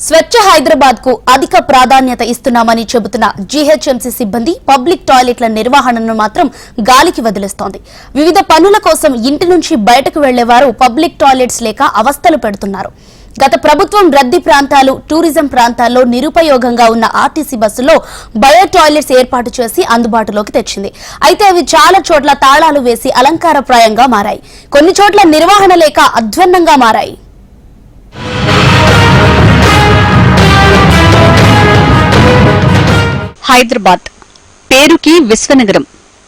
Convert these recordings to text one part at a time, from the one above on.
స్వచ్ఛ హైదరాబాద్ కు అధిక ప్రాధాన్యత ఇస్తున్నామని చెబుతున్న జీహెచ్ఎంసీ సిబ్బంది పబ్లిక్ టాయిలెట్ల నిర్వహణను మాత్రం గాలికి వదిలేస్తోంది. వివిధ పనుల కోసం ఇంటి నుంచి బయటకు వెళ్లేవారు పబ్లిక్ టాయిలెట్స్ లేక అవస్థలు పెడుతున్నారు. గత ప్రభుత్వం రద్దీ ప్రాంతాలు, టూరిజం ప్రాంతాల్లో నిరుపయోగంగా ఉన్న ఆర్టీసీ బస్సుల్లో బయో టాయిలెట్స్ ఏర్పాటు చేసి అందుబాటులోకి తెచ్చింది. అయితే అవి చాలా చోట్ల తాళాలు వేసి అలంకారప్రాయంగా మారాయి. కొన్ని చోట్ల నిర్వహణ లేక అధ్వాన్నంగా మారాయి. హైదరాబాద్ పేరుకి విశ్వనగరం.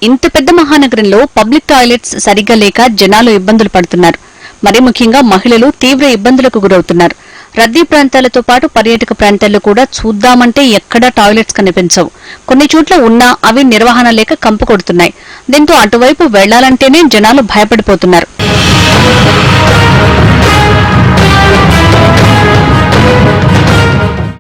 ఇంత పెద్ద మహానగరంలో పబ్లిక్ టాయిలెట్స్ సరిగ్గా లేక జనాలు ఇబ్బందులు పడుతున్నారు. మరీ ముఖ్యంగా మహిళలు తీవ్ర ఇబ్బందులకు గురవుతున్నారు. రద్దీ ప్రాంతాలతో పాటు పర్యాటక ప్రాంతాల్లో కూడా చూద్దామంటే ఎక్కడా టాయిలెట్స్ కనిపించవు. కొన్ని చోట్ల ఉన్నా అవి నిర్వహణ లేక కంపు కొడుతున్నాయి. దీంతో అటువైపు వెళ్లాలంటేనే జనాలు భయపడిపోతున్నారు.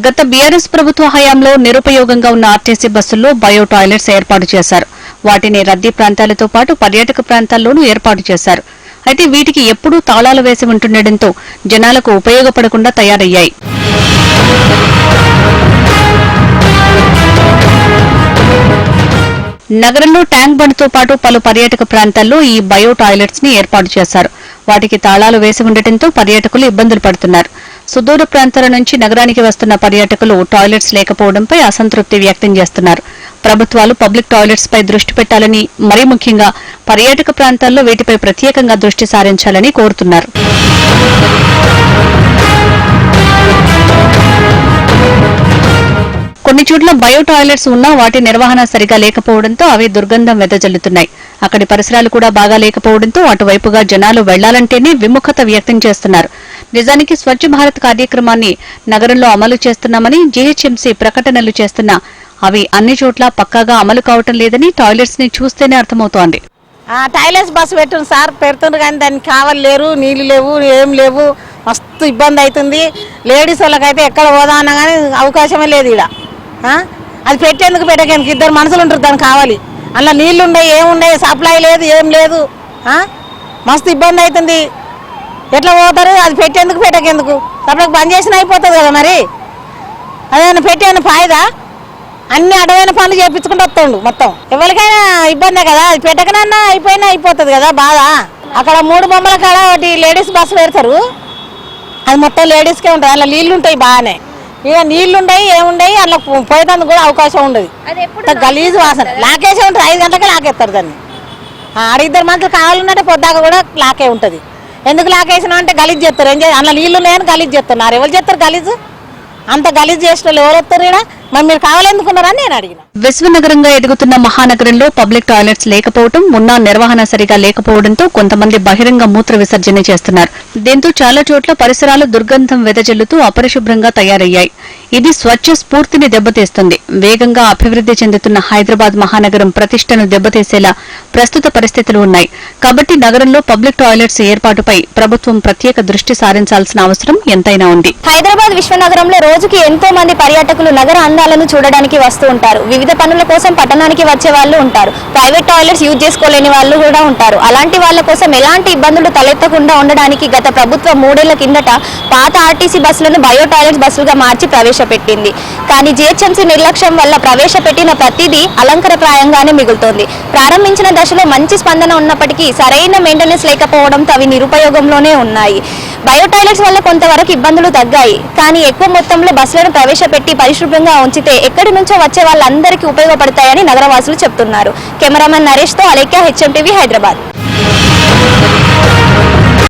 గత బీఆర్ఎస్ ప్రభుత్వ హయాంలో నిరుపయోగంగా ఉన్న ఆర్టీసీ బస్సుల్లో బయో టాయిలెట్స్ ఏర్పాటు చేశారు. వాటిని రద్దీ ప్రాంతాలతో పాటు పర్యాటక ప్రాంతాల్లోనూ ఏర్పాటు చేశారు. అయితే వీటికి ఎప్పుడూ తాళాలు వేసి ఉంటుండటంతో జనాలకు ఉపయోగపడకుండా తయారయ్యాయి. నగరంలో ట్యాంక్ బండ్తో పాటు పలు పర్యాటక ప్రాంతాల్లో ఈ బయో టాయిలెట్స్ ని ఏర్పాటు చేశారు. వాటికి తాళాలు వేసి ఉండటంతో పర్యాటకులు ఇబ్బందులు పడుతున్నారు. సుదూర ప్రాంతాల నుంచి నగరానికి వస్తున్న పర్యాటకులు టాయిలెట్స్ లేకపోవడంపై అసంతృప్తి వ్యక్తం చేస్తున్నారు. ప్రభుత్వాలు పబ్లిక్ టాయిలెట్స్ పై దృష్టి పెట్టాలని, మరీ ముఖ్యంగా పర్యాటక ప్రాంతాల్లో వీటిపై ప్రత్యేకంగా దృష్టి సారించాలని కోరుతున్నారు. కొన్ని చోట్ల బయో టాయిలెట్స్ ఉన్నా వాటి నిర్వహణ సరిగా లేకపోవడంతో అవి దుర్గంధం వెదజల్లుతున్నాయి. అక్కడి పరిసరాలు కూడా బాగా లేకపోవడంతో అటువైపుగా జనాలు వెళ్లాలంటేనే విముఖత వ్యక్తం చేస్తున్నారు. నిజానికి స్వచ్ఛ భారత్ కార్యక్రమాన్ని నగరంలో అమలు చేస్తున్నామని జీహెచ్ఎంసీ ప్రకటనలు చేస్తున్నా అవి అన్ని చోట్ల పక్కాగా అమలు కావటం లేదని టాయిలెట్స్ ని చూస్తేనే అర్థమవుతోంది. టాయిలెట్స్ బస్సు పెట్టుంది సార్, పెడుతుంది కానీ దానికి కావాలి లేరు, నీళ్లు లేవు, ఏం లేవు, మస్తు ఇబ్బంది అవుతుంది. లేడీస్ వాళ్ళకైతే ఎక్కడ పోదామన్నా కానీ అవకాశమే లేదు. ఇక్కడ అది పెట్టేందుకు పెట్టకేందుకు ఇద్దరు మనుషులు ఉంటారు, దానికి కావాలి. అందులో నీళ్లు ఉన్నాయి, ఏమున్నాయి, సప్లై లేదు, ఏం లేదు, మస్తు ఇబ్బంది అవుతుంది. ఎట్లా పోతారు? అది పెట్టేందుకు పెట్టకేందుకు సప్లై బంద్ చేసిన అయిపోతుంది కదా. మరి అదేమైనా పెట్టేమైనా ఫాయిదా? అన్ని అడవైన పనులు చేయించుకుంటూ వస్తుండు. మొత్తం ఎవరికైనా ఇబ్బందే కదా. అది పెట్టకనన్నా అయిపోతుంది కదా బాగా. అక్కడ 3 బొమ్మల కాడ ఒకటి లేడీస్ బస్సు పెడతారు, అది మొత్తం లేడీస్కే ఉంటుంది. అందులో నీళ్లు ఉంటాయి బాగానే, ఇక నీళ్లు ఉంటాయి, ఏముండయి, అందులో పోయేందుకు కూడా అవకాశం ఉండదు. గలీజు వాసన లాకేసే ఉంటుంది. 5 గంటలకే లాకేస్తారు దాన్ని. ఇద్దరు మనుషులు కావాలన్నట్టే పొద్దాక కూడా లాకే ఉంటుంది. ఎందుకు లాకేసినా అంటే గలీజ్ చేస్తారు. ఏం చేయాలి? అందులో నీళ్లు ఉన్నాయని గలీజ్ చేస్తున్నారు. ఎవరు చేస్తారు గలీజు? అంత గలీజ్ చేసిన వాళ్ళు ఎవరు వస్తారు ఇక్కడ? మరి మీరు కావాలెందుకున్నారని నేను అడిగిన. విశ్వనగరంగా ఎదుగుతున్న మహానగరంలో పబ్లిక్ టాయిలెట్స్ లేకపోవడం, ఉన్నా నిర్వహణ సరిగా లేకపోవడంతో కొంతమంది బహిరంగ మూత్ర విసర్జన చేస్తున్నారు. దీంతో చాలా చోట్ల పరిసరాలు దుర్గంధం వెదజల్లుతూ అపరిశుభ్రంగా తయారయ్యాయి. ఇది స్వచ్ఛ స్ఫూర్తిని దెబ్బతీస్తుంది. వేగంగా అభివృద్ధి చెందుతున్న హైదరాబాద్ మహానగరం ప్రతిష్టను దెబ్బతీసేలా ప్రస్తుత పరిస్థితులు ఉన్నాయి. కాబట్టి నగరంలో పబ్లిక్ టాయిలెట్స్ ఏర్పాటుపై ప్రభుత్వం ప్రత్యేక దృష్టి సారించాల్సిన అవసరం ఎంతైనా ఉంది. హైదరాబాద్ విశ్వనగరంలో రోజుకి ఎంతో మంది పర్యాటకులు నగర అందాలను చూడడానికి వస్తూ ఉంటారు. వివిధ పనుల కోసం పట్టణానికి వచ్చే వాళ్ళు ఉంటారు. ప్రైవేట్ టాయిలెట్స్ యూజ్ చేసుకోలేని వాళ్ళు కూడా ఉంటారు. అలాంటి వాళ్ళ కోసం ఎలాంటి ఇబ్బందులు తలెత్తకుండా ఉండడానికి గత ప్రభుత్వం 3 ఏళ్ల కిందట పాత ఆర్టీసీ బస్సులను బయో టాయిలెట్స్ బస్సులుగా మార్చి ప్రవేశపెట్టింది. కానీ జీహెచ్ఎంసీ నిర్లక్ష్యం వల్ల ప్రవేశపెట్టిన ప్రతిదీ అలంకరప్రాయంగానే మిగులుతోంది. ప్రారంభించిన దశలో మంచి స్పందన ఉన్నప్పటికీ సరైన మెయింటెనెన్స్ లేకపోవడంతో అవి నిరుపయోగంలోనే ఉన్నాయి. బయో టాయిలెట్స్ వల్ల కొంతవరకు ఇబ్బందులు తగ్గాయి. కానీ ఎక్కువ మొత్తంలో బస్సులను ప్రవేశపెట్టి పరిశుభ్రంగా ఉంచితే ఎక్కడి నుంచో వచ్చే వాళ్ళందరికీ ఉపయోగపడతాయని నగరవాసులు చెప్తున్నారు. కెమెరామెన్ నరేష్తో అలేఖ్య, హెచ్ఎం టీవీ, హైదరాబాద్.